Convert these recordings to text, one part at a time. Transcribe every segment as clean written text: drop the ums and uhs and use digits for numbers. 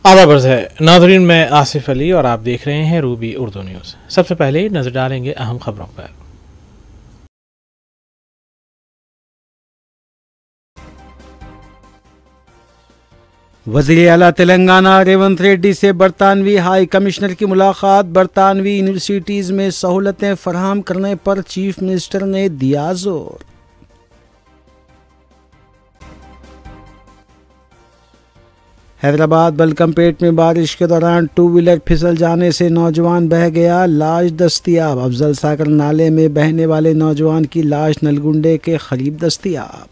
आदाब है नाज़रीन, मैं आसिफ अली और आप देख रहे हैं रूबी उर्दू न्यूज़। सबसे पहले नजर डालेंगे अहम खबरों पर। वज़ीर आला तेलंगाना रेवंत रेड्डी से बरतानवी हाई कमिश्नर की मुलाकात। बरतानवी यूनिवर्सिटीज़ में सहूलतें फराहम करने पर चीफ मिनिस्टर ने दिया जोर। हैदराबाद बलकमपेट में बारिश के दौरान टू व्हीलर फिसल जाने से नौजवान बह गया, लाश दस्तियाब। अफजल सागर नाले में बहने वाले नौजवान की लाश नलगुंडे के करीब दस्तियाब।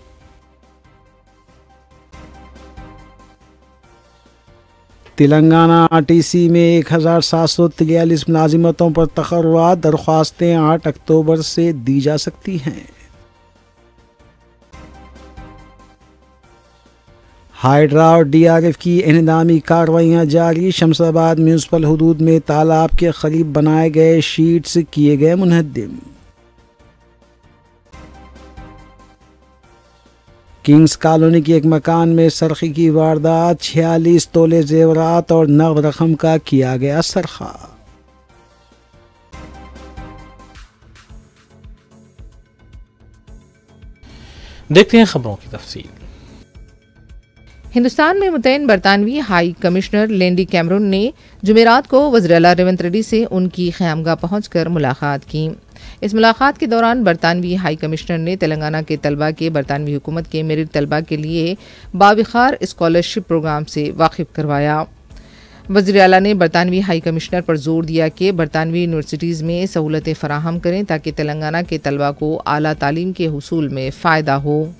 तेलंगाना आरटीसी में 1743 मुलाजिमतों पर तकर्रुआत। दरख्वास्तें 8 अक्टूबर से दी जा सकती हैं। हाइड्रा और डीआरएफ की इंहदामी कार्रवाइयाँ जारी। शमशाबाद म्यूनसिपल हदूद में तालाब के करीब बनाए गए शीट्स किए गए मुनहद्दिम। किंग्स कॉलोनी के एक मकान में सरखी की वारदात। 46 तोले जेवरात और नगद रकम का किया गया सरखा। देखते हैं खबरों की तफसील। हिंदुस्तान में मुतैन बरतानवी हाई कमिश्नर लेंडी कैमरून ने जुमेरात को वज़ीर आला रेवंत रेड्डी से उनकी ख़यामगाह पहुंचकर मुलाकात की। इस मुलाकात के दौरान बरतानवी हाई कमिश्नर ने तेलंगाना के तलबा के बरतानवी हुकूमत के मेरिट तलबा के लिए बाविखार स्कॉलरशिप प्रोग्राम से वाकिफ करवाया। वज़ीर आला ने बरतानवी हाई कमिश्नर पर जोर दिया कि बरतानवी यूनिवर्सिटीज़ में सहूलतें फराहम करें ताकि तेलंगाना के तलबा को आला तालीम के हुसूल में फ़ायदा हो।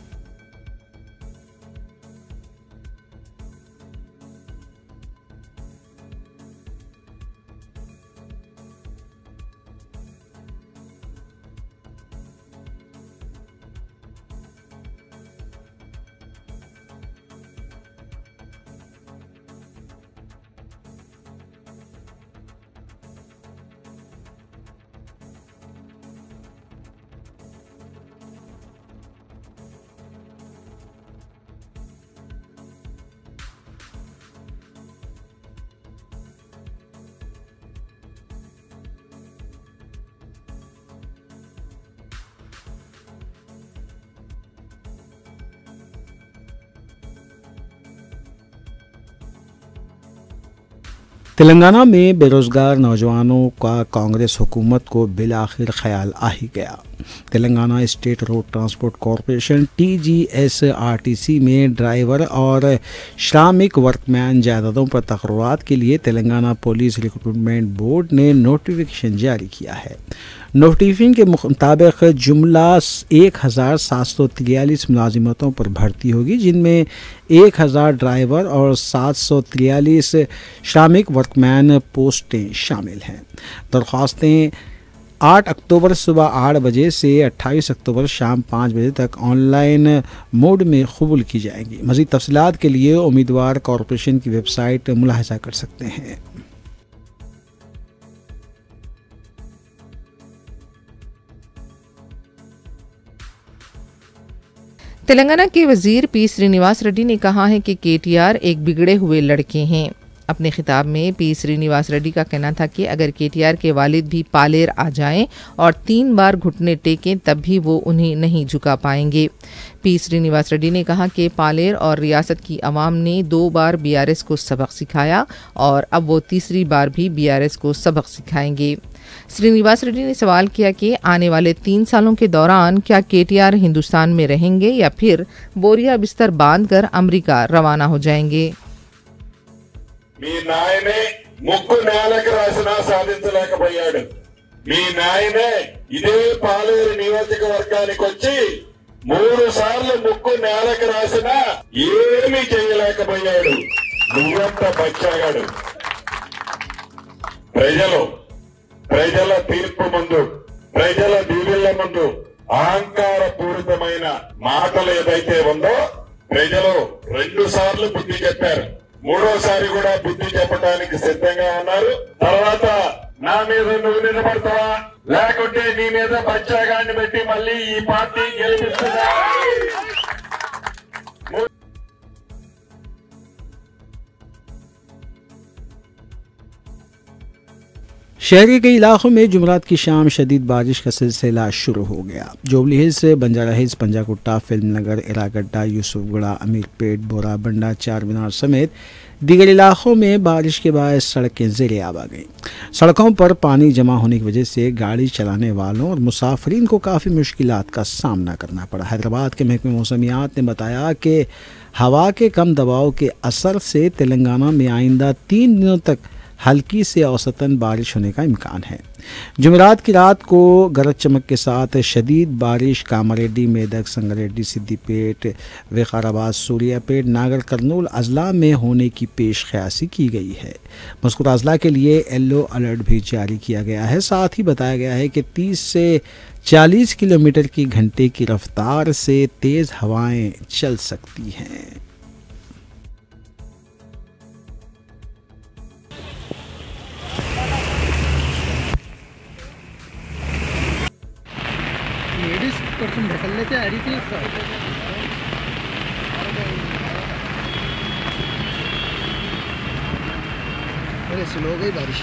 तेलंगाना में बेरोजगार नौजवानों का कांग्रेस हुकूमत को बिलाखिर ख्याल आ ही गया। Telangana state road transport corporation TGSRTC में ड्राइवर और श्रमिक वर्कमैन जायदादों पर तकर्रुआत के लिए तेलंगाना पुलिस रिक्रूटमेंट बोर्ड ने नोटिफिकेशन जारी किया है। नोटिफिकेशन के मुताबिक जुमला 1743 मुलाजिमतों पर भर्ती होगी, जिनमें 1000 ड्राइवर और 743 श्रमिक वर्कमैन पोस्टें शामिल हैं। दरख्वास्तें 8 अक्टूबर सुबह 8 बजे से 28 अक्टूबर शाम 5 बजे तक ऑनलाइन मोड में कबूल की जाएंगी। मज़ीद तफसीलात के लिए उम्मीदवार कॉरपोरेशन की वेबसाइट मुलाहिजा कर सकते हैं। तेलंगाना के वजीर पी श्रीनिवास रेड्डी ने कहा है कि KTR एक बिगड़े हुए लड़के हैं। अपने खिताब में पी श्रीनिवास रेड्डी का कहना था कि अगर KTR के वालिद भी पालेर आ जाएं और 3 बार घुटने टेकें तब भी वो उन्हें नहीं झुका पाएंगे। पी श्रीनिवास रेड्डी ने कहा कि पालेर और रियासत की आवाम ने 2 बार BRS को सबक सिखाया और अब वो तीसरी बार भी BRS को सबक सिखाएंगे। श्रीनिवास रेड्डी ने सवाल किया कि आने वाले 3 सालों के दौरान क्या KTR हिंदुस्तान में रहेंगे या फिर बोरिया बिस्तर बांधकर अमेरिका रवाना हो जाएंगे। మీ నాయనే ముక్కు నేలకు రాసినా సాధించలేకపోయాడు. మీ నాయనే ఇదే పాలేరు నియోజకవర్గానికి వచ్చి 3 సార్లు ముక్కు నేలకు రాసినా ఏమీ చేయలేకపోయాడు. నువ్వెంత బచ్చాగాడు. ప్రజల తీర్పు ముందు, ప్రజల దీవెళ్ల ముందు అహంకార పూరితమైన మాటలు ఏదైతే ఉందో ప్రజలు 2 సార్లు బుద్ధి చెప్పారు. 3వసారి కూడా బుద్ధి చెప్పడానికి సిద్ధంగా ఉన్నారు. తర్వాత నా మీద నువ్వు నిలబడతావా లేకుంటే నీ మీద బచ్చాగాన్ని పెట్టి మళ్ళీ ఈ పార్టీ గెలిపిస్తుందా? शहर के कई इलाकों में जुमेरात की शाम शदीद बारिश का सिलसिला शुरू हो गया। जुबली हिल्स, बंजारा हिल्स, पंजाकुट्टा, फिल्म नगर, इरागड्डा, यूसुफगढ़ा, अमीरपेट, बोरा बंडा, चार मीनार समेत दीगर इलाकों में बारिश के बाद सड़कें ज़ेरे आब आ गईं। सड़कों पर पानी जमा होने की वजह से गाड़ी चलाने वालों और मुसाफिरीन को काफ़ी मुश्किलात का सामना करना पड़ा। हैदराबाद के महकमे मौसमियात ने बताया कि हवा के कम दबाव के असर से तेलंगाना में आइंदा 3 दिनों तक हल्की से औसतन बारिश होने का इम्कान है। जुमेरात की रात को गरज चमक के साथ शदीद बारिश कामारेड्डी, मेदक, संगारेड्डी, सिद्दीपेट, विकाराबाद, सूर्यापेट, नागर कर्नूल अजला में होने की पेश ख्यासी की गई है। मज़कूर अजला के लिए येलो अलर्ट भी जारी किया गया है। साथ ही बताया गया है कि 30 से 40 किलोमीटर की घंटे की रफ्तार से तेज़ हवाएं चल सकती हैं। लेडीज पर्सन ढकल लेते आ रही थी अरे स्लो हो गई बारिश।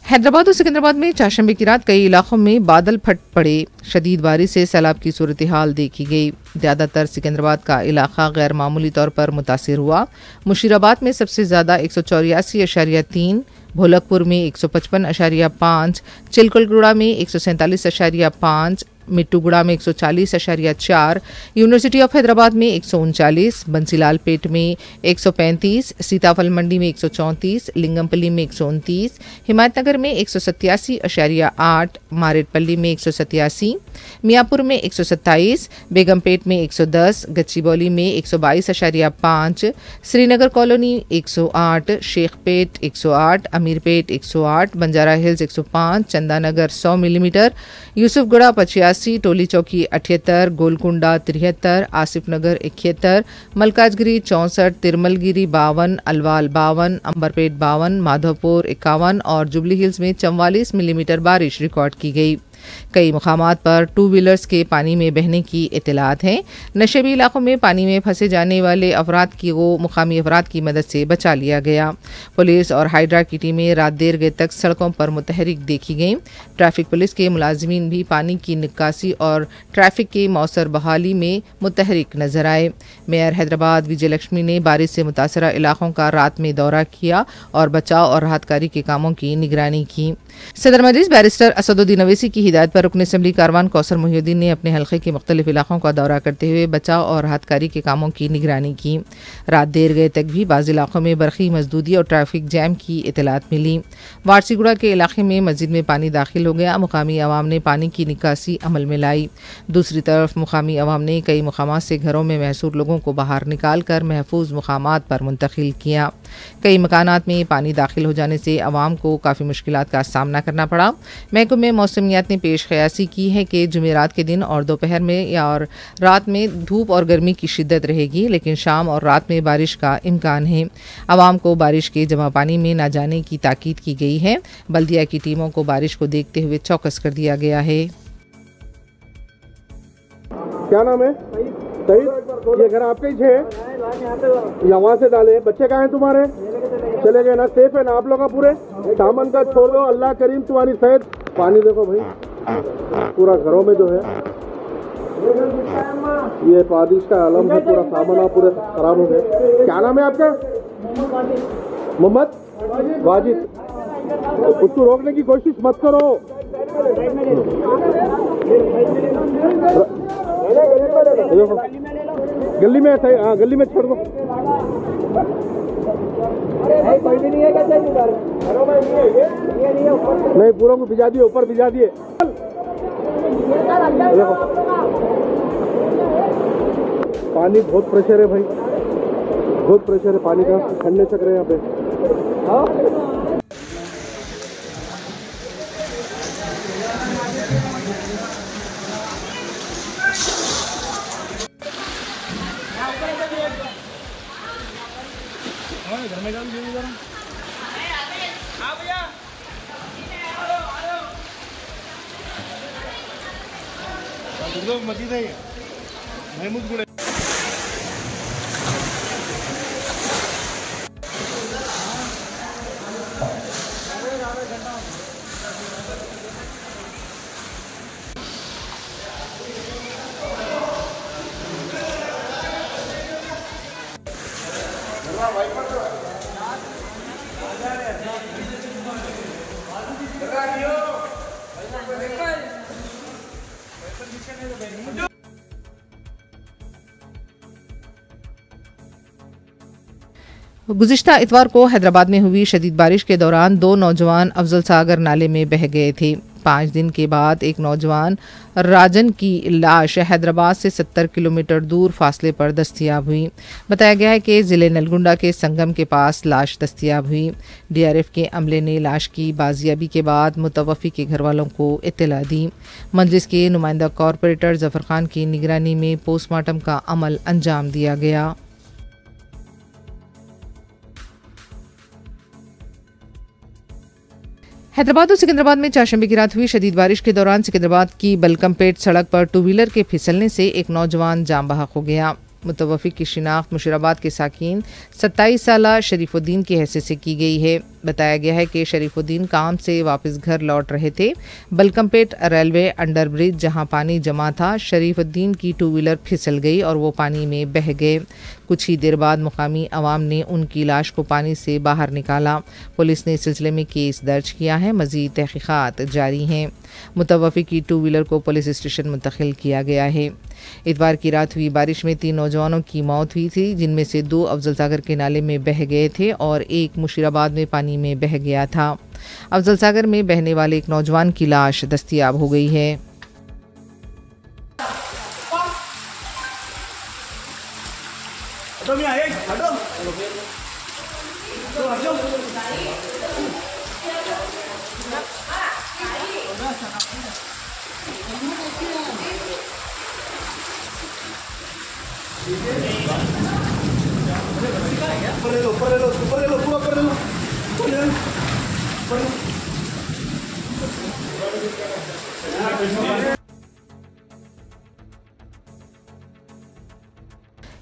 हैदराबाद और सिकंदराबाद में चाशंबे की रात कई इलाकों में बादल फट पड़े। शदीद बारिश से सैलाब की सूरत हाल देखी गई। ज़्यादातर सिकंदराबाद का इलाका गैर मामूली तौर पर मुतासिर हुआ। मुशीराबाद में सबसे ज़्यादा 184.3, भोलकपुर में 155.5, चिलकलगुड़ा में 147.5, मिट्टूगुड़ा में 140.4, यूनिवर्सिटी ऑफ हैदराबाद में 139, बंसीलाल पेट में 135, सीताफल मंडी में 134, लिंगमपल्ली में 129, हिमायतनगर में 187.8, मारेटपल्ली में 187, मियापुर में 127, बेगमपेट में 110, गच्चीबौली में 122.5, Srinagar colony 108, Shaikpet 108, Ameerpet 108, Banjara Hills 105, Chandanagar 100 millimetre, Yousufguda 85, Tolichowki 78, Golconda 73, Asif नगर 71, मलकाजगिरी 64, तिरमलगिरी 52, अलवाल 52, अंबरपेट 52, माधवपुर 51 और जुबली हिल्स में 44 मिलीमीटर बारिश रिकॉर्ड की गई। कई मुकामात पर 2 व्हीलर्स के पानी में बहने की इत्तलात हैं। नशेबी इलाकों में पानी में फंसे जाने वाले अफराद को मुकामी अफराद की मदद से बचा लिया गया। पुलिस और हाइड्रा की टीमें रात देर गए तक सड़कों पर मुतहरिक देखी गईं। ट्रैफिक पुलिस के मुलाजिमीन भी पानी की निकासी और ट्रैफिक के मौसर बहाली में मुतहरिक नजर आए। मेयर हैदराबाद विजय लक्ष्मी ने बारिश से मुतासरा इलाकों का रात में दौरा किया और बचाव और राहत कार्य के कामों की निगरानी की। सदर मजलिस बैरिस्टर असदुद्दीन अवैसी की हिदायत पर रुकन असम्बली कारवान कौसर मोहिउद्दीन ने अपने हल्के के मुख्तलिफ इलाकों का दौरा करते हुए बचाव और राहत कार्य के कामों की निगरानी की। रात देर गए तक भी बाज़ इलाकों में बरखी मजदूदी और ट्रैफिक जैम की इतलात मिली। वारसीगुड़ा के इलाके में मस्जिद में पानी दाखिल हो गया। मुकामी अवाम ने पानी की निकासी अमल में लाई। दूसरी तरफ मुकामी अवाम ने कई मुकामात से घरों में महसूर लोगों को बाहर निकाल कर महफूज मुकामात पर मुंतकिल किया। कई मकानात में पानी दाखिल हो जाने से अवाम को काफ़ी मुश्किलात का सामना करना पड़ा। महकमे मौसमियात ने पेश क़यासी की है कि जुमेरात के दिन और दोपहर में और रात में धूप और गर्मी की शिद्दत रहेगी, लेकिन शाम और रात में बारिश का इम्कान है। अवाम को बारिश के जमा पानी में न जाने की ताकीद की गई है। बल्दिया की टीमों को बारिश को देखते हुए चौकस कर दिया गया है। क्या नाम है? सही। ये घर आपके ही है? यहाँ से डाले। बच्चे कहाँ हैं तुम्हारे? चले गए ना? सेफ है ना आप लोग पूरे? सामान का छोड़ दो, अल्लाह करीम तुम्हारी सहित। पानी देखो भाई, पूरा घरों में जो है ये बारिश का आलम है, पूरा सामान पूरे खराब हो गए। क्या नाम है आपका? मोहम्मद वाजिद। उसको रोकने की कोशिश मत करो। गली में सही, हाँ गली में छोड़ दो। कोई भी नहीं है नहीं, पूरा को भिजा दिए, ऊपर भिजा दिए। पानी बहुत प्रेशर है भाई, बहुत प्रेशर है पानी का। ठंडे चक रहे हैं यहाँ पे। मजीद है महमूद गुड़े। गुज़िश्ता इतवार को हैदराबाद में हुई शदीद बारिश के दौरान 2 नौजवान अफजल सागर नाले में बह गए थे। 5 दिन के बाद एक नौजवान राजन की लाश हैदराबाद से 70 किलोमीटर दूर फासले पर दस्तयाब हुई। बताया गया है कि ज़िले नलगुंडा के संगम के पास लाश दस्तयाब हुई। DRF के अमले ने लाश की बाजियाबी के बाद मुतवफ़ी के घर वालों को इत्तला दी। मजलिस के नुमाइंदा कॉरपोरेटर ज़फ़र खान की निगरानी में पोस्टमार्टम का अमल अंजाम दिया गया। हैदराबाद और सिकंदराबाद में चारशंबे की रात हुई शदीद बारिश के दौरान सिकंदराबाद की बलकमपेट सड़क पर 2 व्हीलर के फिसलने से एक नौजवान जान बहक हो गया। मुतवफ़ी की शिनाख्त मुशीराबाद के साकिन 27 साला शरीफुद्दीन की हैसियत से की गई है। बताया गया है कि शरीफुद्दीन काम से वापस घर लौट रहे थे। बलकमपेट रेलवे अंडरब्रिज जहां पानी जमा था, शरीफुद्दीन की 2 व्हीलर फिसल गई और वो पानी में बह गए। कुछ ही देर बाद मुकामी अवाम ने उनकी लाश को पानी से बाहर निकाला। पुलिस ने इस सिलसिले में केस दर्ज किया है। मज़ीद तहक़ीक़ात जारी हैं। मुतवफ़ी की 2 व्हीलर को पुलिस स्टेशन मुंतकिल किया गया है। इतवार की रात हुई बारिश में 3 नौजवानों की मौत हुई थी, जिनमें से 2 अफजल सागर के नाले में बह गए थे और एक मुशीराबाद में पानी में बह गया था। अफजल सागर में बहने वाले एक नौजवान की लाश दस्तयाब हो गई है।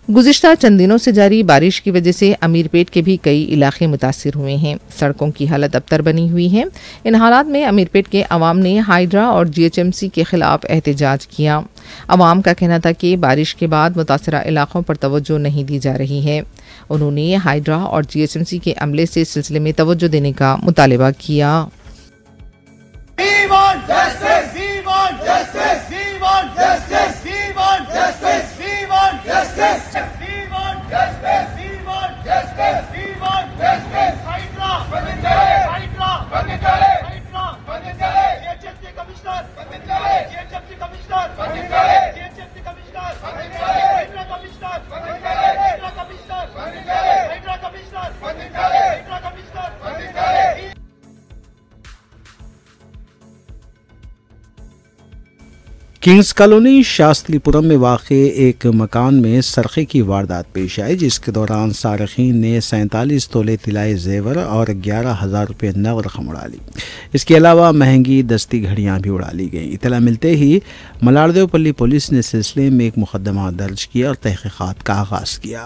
गुज़िश्ता चंद दिनों से जारी बारिश की वजह से अमीरपेट के भी कई इलाके मुतासिर हुए हैं। सड़कों की हालत अबतर बनी हुई है। इन हालात में अमीरपेट के अवाम ने हाइड्रा और GHMC के खिलाफ एहतजाज किया। अवाम का कहना था कि बारिश के बाद मुतासरा इलाकों पर तवज्जो नहीं दी जा रही है। उन्होंने हाइड्रा और GHMC के अमले से इस सिलसिले में तवज्जो देने का मुतालबा किया। किंग्स कॉलोनी शास्त्रीपुरम में वाक़ एक मकान में सरक़े की वारदात पेश आई, जिसके दौरान सारखीन ने 47 तोले तिलाए जेवर और 11,000 रुपये नगद रकम उड़ा ली। इसके अलावा महंगी दस्ती घड़ियाँ भी उड़ा ली गईं। इतला मिलते ही मलारदेवपल्ली पुलिस ने सिलसिले में एक मुकदमा दर्ज किया और तहक़ीक़ात का आगाज़ किया।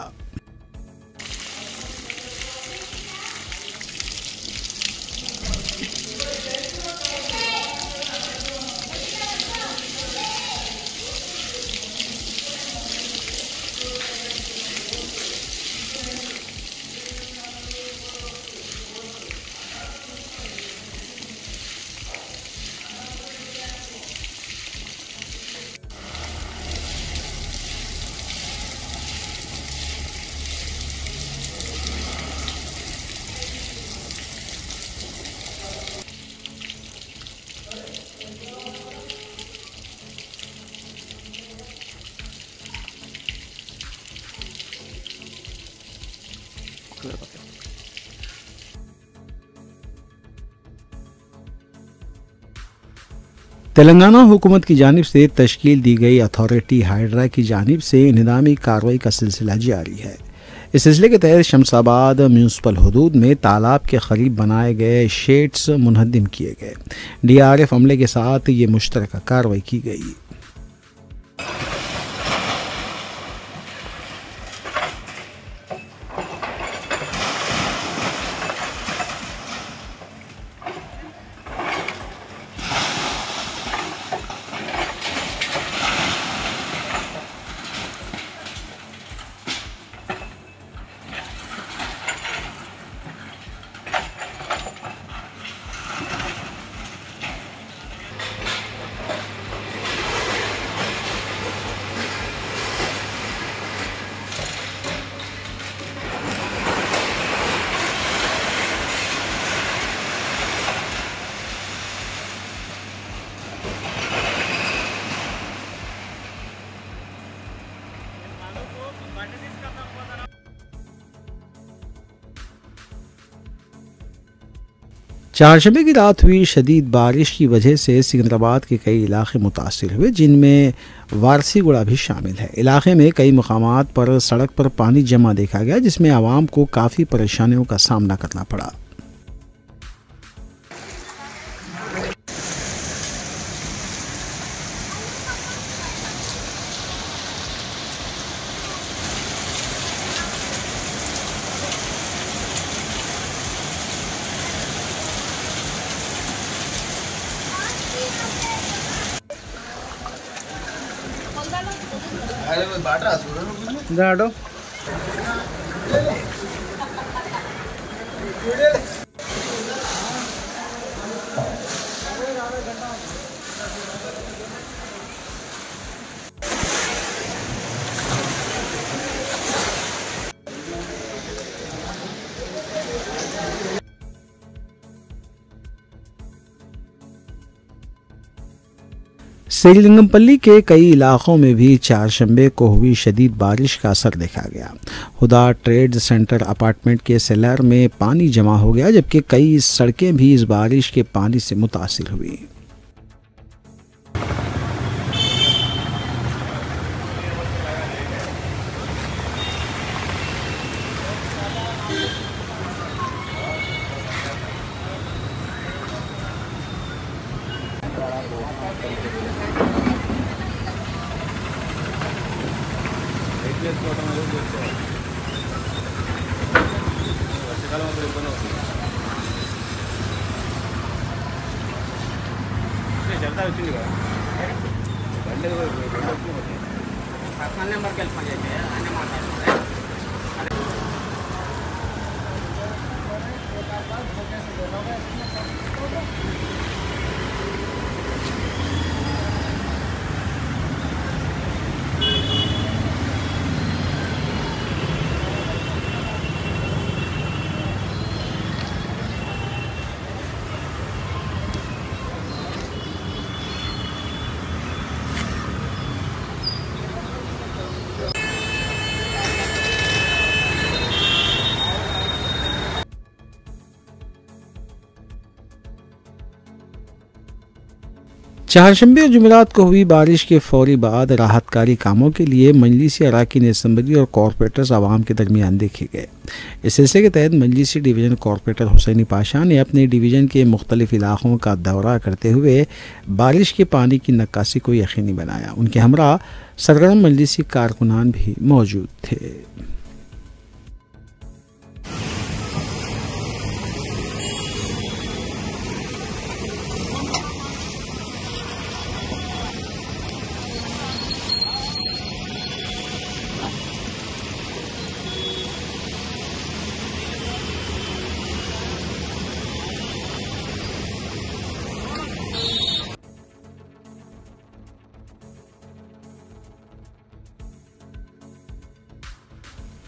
तेलंगाना हुकूमत की जानिब से तश्कील दी गई अथॉरिटी हाइड्रा की जानिब से इंहदामी कार्रवाई का सिलसिला जारी है। इस सिलसिले के तहत शमशाबाद म्यूनसिपल हदूद में तालाब के करीब बनाए गए शेड्स मुनहदिम किए गए। DRF अमले के साथ ये मुश्तरका कार्रवाई की गई। चारशंबे की रात हुई शदीद बारिश की वजह से सिकंदराबाद के कई इलाके मुतासिर हुए, जिनमें वारसीगुड़ा भी शामिल है। इलाके में कई मकामात पर सड़क पर पानी जमा देखा गया, जिसमें आवाम को काफ़ी परेशानियों का सामना करना पड़ा। जाडो श्रीलिंगमपल्ली के कई इलाकों में भी चारशंबे को हुई शदीद बारिश का असर देखा गया। हुदा ट्रेड सेंटर अपार्टमेंट के सेलर में पानी जमा हो गया, जबकि कई सड़कें भी इस बारिश के पानी से मुतासिर हुई। चारशंबे और जुमेरात को हुई बारिश के फौरी बाद राहतकारी कामों के लिए मजलिसी अरकान असम्बली और कॉरपोरेटर्स आवाम के दरमियान देखे गए। इस सिलसिले के तहत मजलिसी डिवीज़न कॉरपोरेटर हुसैनी पाशा ने अपने डिवीज़न के मुख्तलिफ इलाकों का दौरा करते हुए बारिश के पानी की नक्कासी को यकीनी बनाया। उनके हमरा सरगर्म मजलिसी कारकुनान भी मौजूद थे।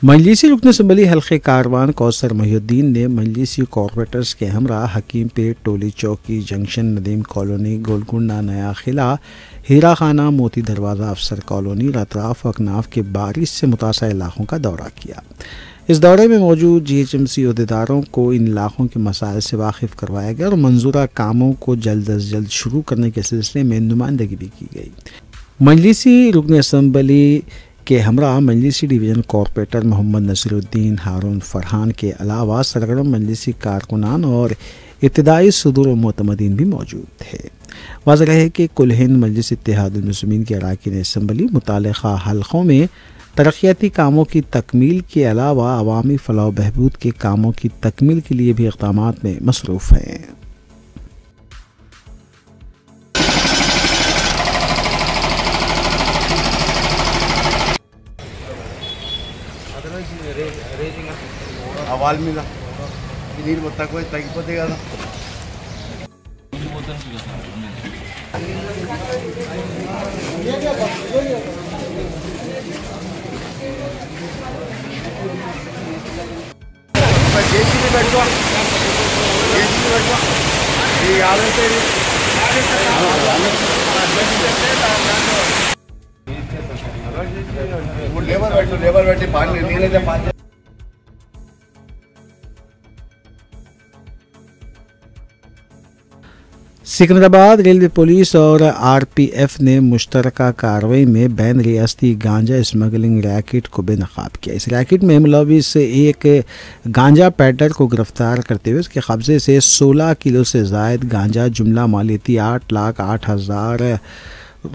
मजलिसी रुकन असम्बली हल्के कारवान कौसर मोहिउद्दीन ने मजलिसी कॉरपोरेटर्स के हमरा हकीम पेट, टोली चौकी जंक्शन, नदीम कॉलोनी, गोलकुंडा, नया किला, हीरा खाना, मोती दरवाज़ा, अफसर कॉलोनी, रतराफ और अकनाफ के बारिश से मुतासर इलाकों का दौरा किया। इस दौरे में मौजूद GHMC अहदेदारों को इन इलाकों के मसाइल से वाकिफ़ करवाया गया और मंजूरा कामों को जल्द अज जल्द शुरू करने के सिलसिले में नुमाइंदगी भी की गई। मजलिसी रुकन असम्बली के हमरा मजलिसी डिवीज़न कॉरपोरेटर मोहम्मद नसीरुद्दीन हारून फरहान के अलावा सरगर्म मजलिसी कारकुनान और इब्तदाई सदूर व मोतमदीन भी मौजूद थे। वाज़ेह है कि कुल हिंद मजलिस इत्तेहादुल मुस्लिमीन के अरकान असम्बली मुतालिका हल्क़ों में तरक्याती कामों की तकमील के अलावा अवामी फलाह बहबूद के कामों की तकमील के लिए भी इक़दामात में मसरूफ़ हैं। लेबर बैठे पानी नहीं लेते पानी। सिकंदराबाद रेलवे पुलिस और RPF ने मुश्तरका कार्रवाई में बैन रियासती गांजा स्मगलिंग रैकेट को बेनकाब किया। इस रैकेट में मुलविस एक गांजा पैडलर को गिरफ्तार करते हुए उसके कब्जे से 16 किलो से ज़ायद गांजा जुमला मालियती 8,08,000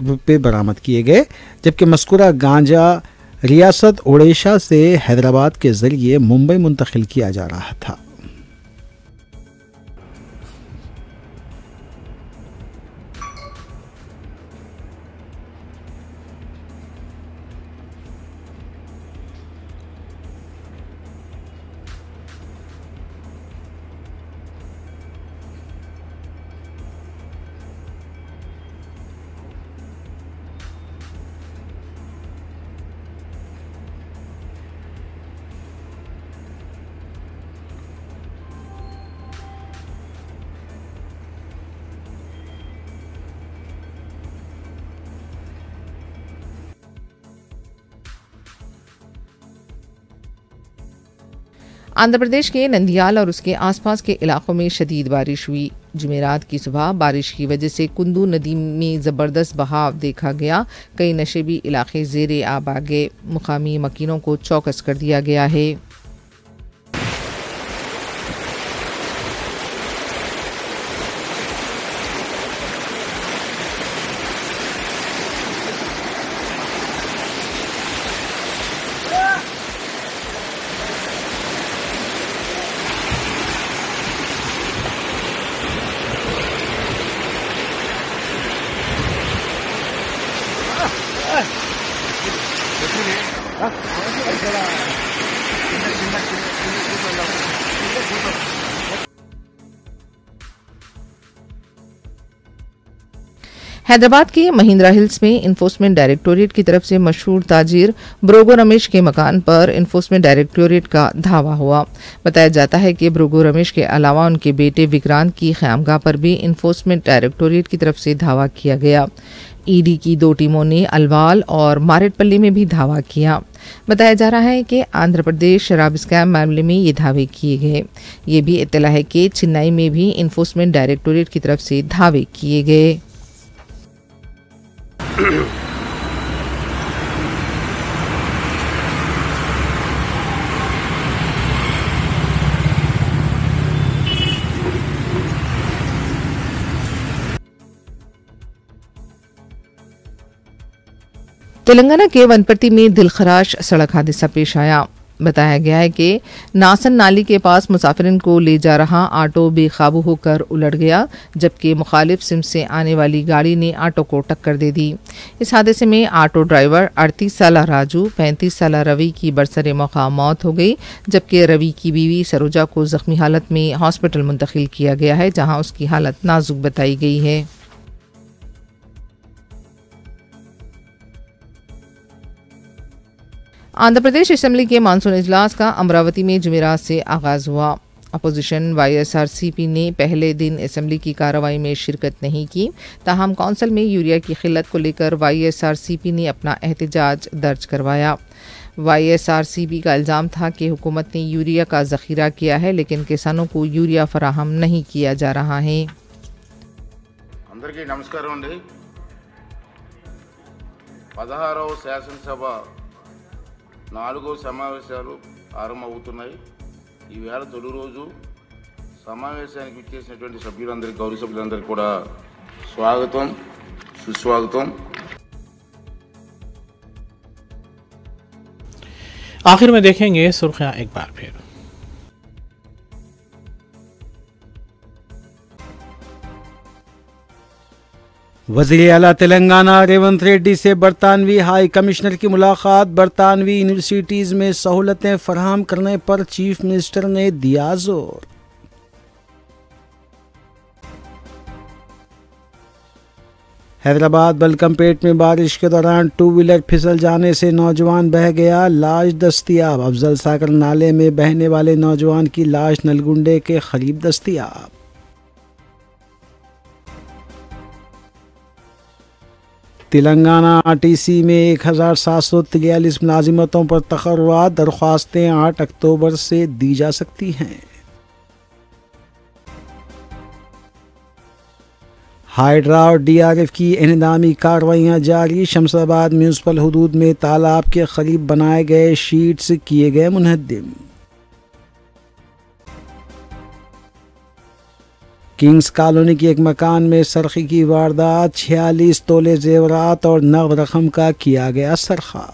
रुपये बरामद किए गए, जबकि मज़कूरा गांजा रियासत ओडिशा से हैदराबाद के ज़रिए मुंबई मुंतकिल किया जा रहा था। आंध्र प्रदेश के नंदियाल और उसके आसपास के इलाकों में शदीद बारिश हुई। जुमेरात की सुबह बारिश की वजह से कुंदू नदी में ज़बरदस्त बहाव देखा गया। कई नशेबी इलाके ज़ेरे आब आ गए। मुकामी मकीनों को चौकस कर दिया गया है। हैदराबाद के महिंद्रा हिल्स में इन्फोर्समेंट डायरेक्टोरेट की तरफ से मशहूर ताजिर ब्रोगो रमेश के मकान पर इन्फोर्समेंट डायरेक्टोरेट का धावा हुआ। बताया जाता है कि ब्रोगो रमेश के अलावा उनके बेटे विक्रांत की ख़यामगाह पर भी इन्फोर्समेंट डायरेक्टोरेट की तरफ से धावा किया गया। ईडी की 2 टीमों ने अलवाल और मारेटपल्ली में भी धावा किया। बताया जा रहा है कि आंध्र प्रदेश शराब स्कैम मामले में ये धावे किए गए। ये भी इत्तला है कि चेन्नई में भी इन्फोर्समेंट डायरेक्टोरेट की तरफ से धावे किए गए। तेलंगाना के वनपट्टी में दिलखराश सड़क हादसा पेश आया। बताया गया है कि नासन नाली के पास मुसाफिरिन को ले जा रहा ऑटो बेकाबू होकर उलट गया, जबकि मुखालिफ सिम से आने वाली गाड़ी ने ऑटो को टक्कर दे दी। इस हादसे में ऑटो ड्राइवर 38 साल राजू, 35 साल रवि की बरसरे मौका मौत हो गई, जबकि रवि की बीवी सरोजा को जख्मी हालत में हॉस्पिटल मुंतकिल किया गया है, जहां उसकी हालत नाजुक बताई गई है। आंध्र प्रदेश असेंबली के मानसून इजलास का अमरावती में जुमेरात से आगाज हुआ। अपोजिशन YSRCP ने पहले दिन असेंबली की कार्रवाई में शिरकत नहीं की। ताहम कौंसल में यूरिया की किल्लत को लेकर YSRCP ने अपना एहतजाज दर्ज करवाया। YSRCB का इल्ज़ाम था कि हुकूमत ने यूरिया का ज़ख़ीरा किया है लेकिन किसानों को यूरिया फराहम नहीं किया जा रहा है। అందరికీ నమస్కారం అండి। 16వ శాసనసభ 4వ సమావేశాలు ఆరంభమవుతున్నాయి। ఈవేళ తొలి రోజు సమావేశానికి విచ్చేసినటువంటి సభ్యులందరికీ, గౌరవ సభ్యులందరికీ కూడా స్వాగతం, సుస్వాగతం। आखिर में देखेंगे सुर्खियां एक बार फिर। वज़ीर आला तेलंगाना रेवंत रेड्डी से बरतानवी हाई कमिश्नर की मुलाकात। बरतानवी यूनिवर्सिटीज़ में सहूलतें फराहम करने पर चीफ मिनिस्टर ने दिया जोर। हैदराबाद बलकमपेट में बारिश के दौरान 2 व्हीलर फिसल जाने से नौजवान बह गया, लाश दस्तयाब। अफजल सागर नाले में बहने वाले नौजवान की लाश नलगुंडे के करीब दस्तयाब। तेलंगाना RTC में 1743 मुलाजिमतों पर तकर्रुआत। दरख्वास्तें 8 अक्टूबर से दी जा सकती हैं। हाइड्रा और DRF की इंहदामी कार्रवाइयाँ जारी। शमशाबाद म्यूनसिपल हुदूद में तालाब के करीब बनाए गए शीट्स किए गए मुनहद्दिम। किंग्स कॉलोनी के एक मकान में सरखी की वारदात। 46 तोले जेवरात और नगद रकम का किया गया सरखा।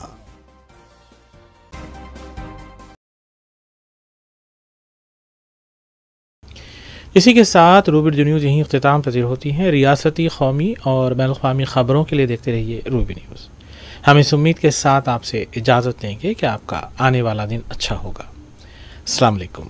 इसी के साथ रूबी न्यूज़ यहीं इख्तिताम पजीर होती हैं। रियासती, कौमी और बैनुल-अक़वामी ख़बरों के लिए देखते रहिए रूबी न्यूज़। हम इस उम्मीद के साथ आपसे इजाज़त लेंगे कि आपका आने वाला दिन अच्छा होगा। अस्सलाम वालेकुम।